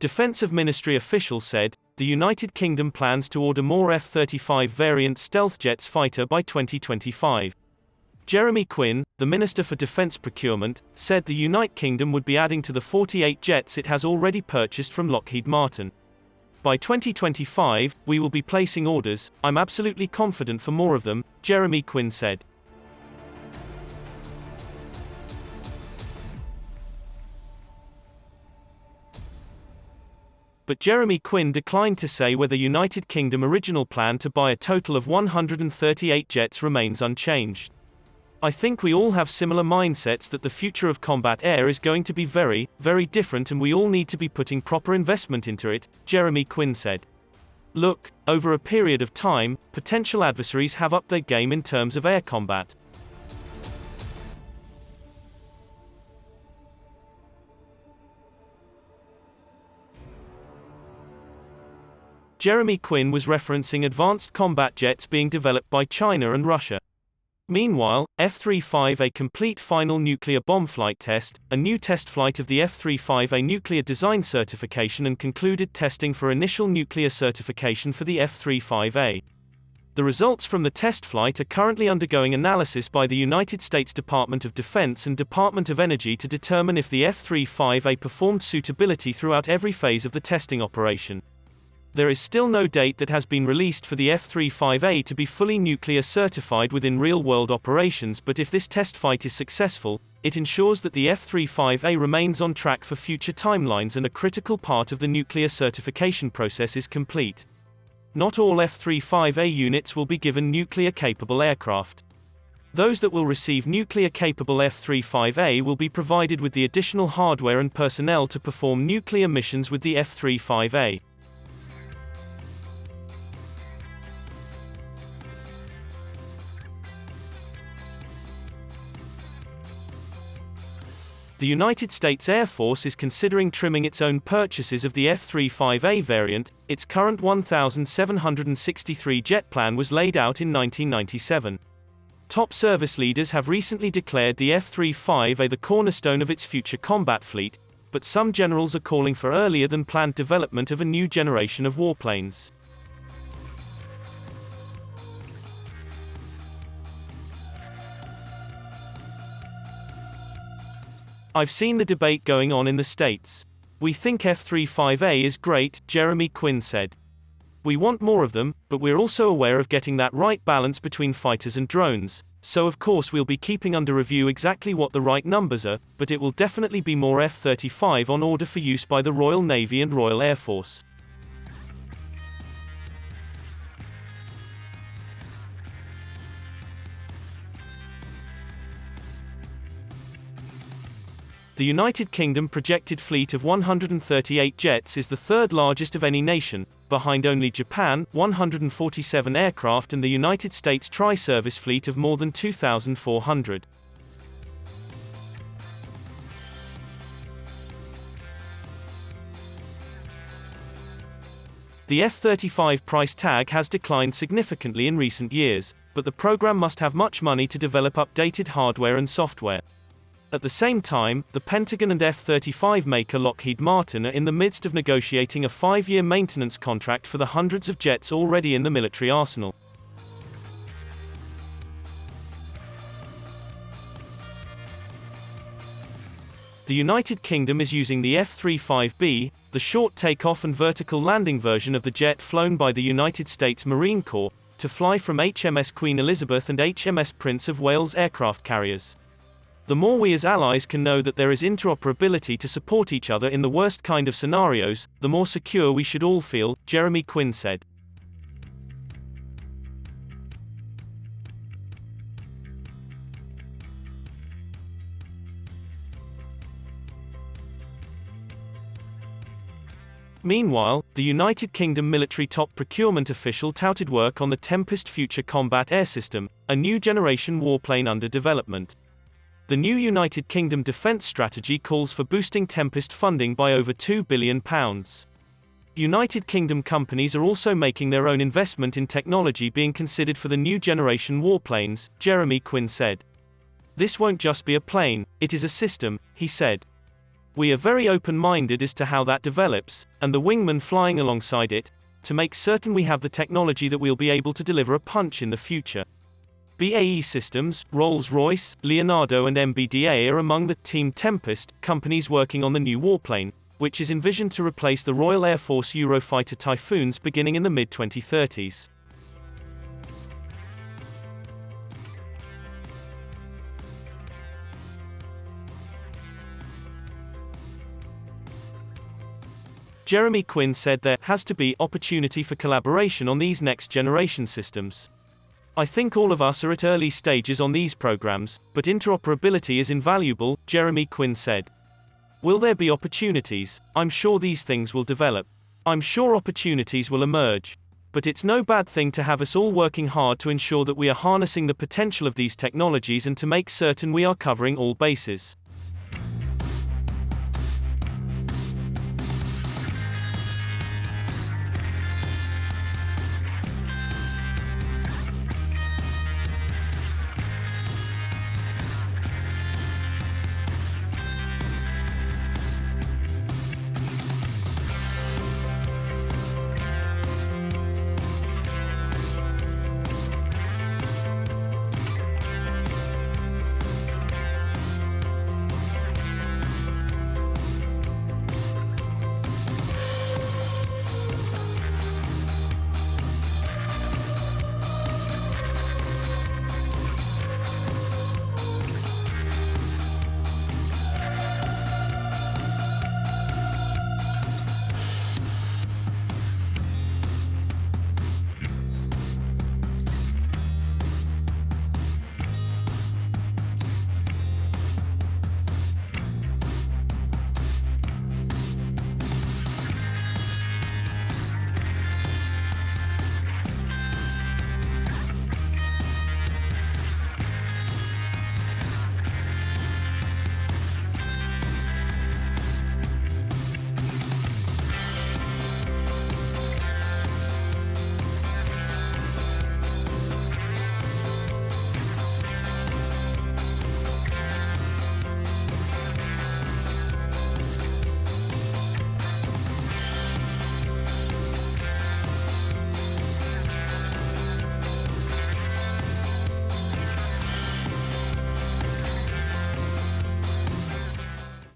Defense Ministry official said, the United Kingdom plans to order more F-35 variant stealth jets fighter by 2025. Jeremy Quin, the Minister for Defence Procurement, said the United Kingdom would be adding to the 48 jets it has already purchased from Lockheed Martin. By 2025, we will be placing orders. I'm absolutely confident for more of them, Jeremy Quin said. But Jeremy Quin declined to say whether United Kingdom original plan to buy a total of 138 jets remains unchanged. I think we all have similar mindsets that the future of combat air is going to be very, very different and we all need to be putting proper investment into it, Jeremy Quin said. Look, over a period of time, potential adversaries have upped their game in terms of air combat. Jeremy Quin was referencing advanced combat jets being developed by China and Russia. Meanwhile, F-35A complete final nuclear bomb flight test, a new test flight of the F-35A nuclear design certification and concluded testing for initial nuclear certification for the F-35A. The results from the test flight are currently undergoing analysis by the United States Department of Defense and Department of Energy to determine if the F-35A performed suitability throughout every phase of the testing operation. There is still no date that has been released for the F-35A to be fully nuclear certified within real-world operations, but if this test flight is successful, it ensures that the F-35A remains on track for future timelines and a critical part of the nuclear certification process is complete. Not all F-35A units will be given nuclear-capable aircraft. Those that will receive nuclear-capable F-35A will be provided with the additional hardware and personnel to perform nuclear missions with the F-35A. The United States Air Force is considering trimming its own purchases of the F-35A variant. Its current 1,763 jet plan was laid out in 1997. Top service leaders have recently declared the F-35A the cornerstone of its future combat fleet, but some generals are calling for earlier than planned development of a new generation of warplanes. I've seen the debate going on in the States. We think F-35A is great, Jeremy Quin said. We want more of them, but we're also aware of getting that right balance between fighters and drones, so of course we'll be keeping under review exactly what the right numbers are, but it will definitely be more F-35 on order for use by the Royal Navy and Royal Air Force. The United Kingdom projected fleet of 138 jets is the third largest of any nation, behind only Japan, 147 aircraft, and the United States tri-service fleet of more than 2,400. The F-35 price tag has declined significantly in recent years, but the program must have much money to develop updated hardware and software. At the same time, the Pentagon and F-35 maker Lockheed Martin are in the midst of negotiating a 5-year maintenance contract for the hundreds of jets already in the military arsenal. The United Kingdom is using the F-35B, the short takeoff and vertical landing version of the jet flown by the United States Marine Corps, to fly from HMS Queen Elizabeth and HMS Prince of Wales aircraft carriers. The more we as allies can know that there is interoperability to support each other in the worst kind of scenarios, the more secure we should all feel, Jeremy Quin said. Meanwhile, the United Kingdom military top procurement official touted work on the Tempest future combat air system, a new generation warplane under development. The new United Kingdom defence strategy calls for boosting Tempest funding by over £2 billion. United Kingdom companies are also making their own investment in technology being considered for the new generation warplanes, Jeremy Quin said. This won't just be a plane, it is a system, he said. We are very open-minded as to how that develops, and the wingman flying alongside it, to make certain we have the technology that we'll be able to deliver a punch in the future. BAE Systems, Rolls-Royce, Leonardo and MBDA are among the Team Tempest companies working on the new warplane, which is envisioned to replace the Royal Air Force Eurofighter Typhoons beginning in the mid-2030s. Jeremy Quin said there has to be opportunity for collaboration on these next-generation systems. I think all of us are at early stages on these programs, but interoperability is invaluable, Jeremy Quin said. Will there be opportunities? I'm sure these things will develop. I'm sure opportunities will emerge. But it's no bad thing to have us all working hard to ensure that we are harnessing the potential of these technologies and to make certain we are covering all bases.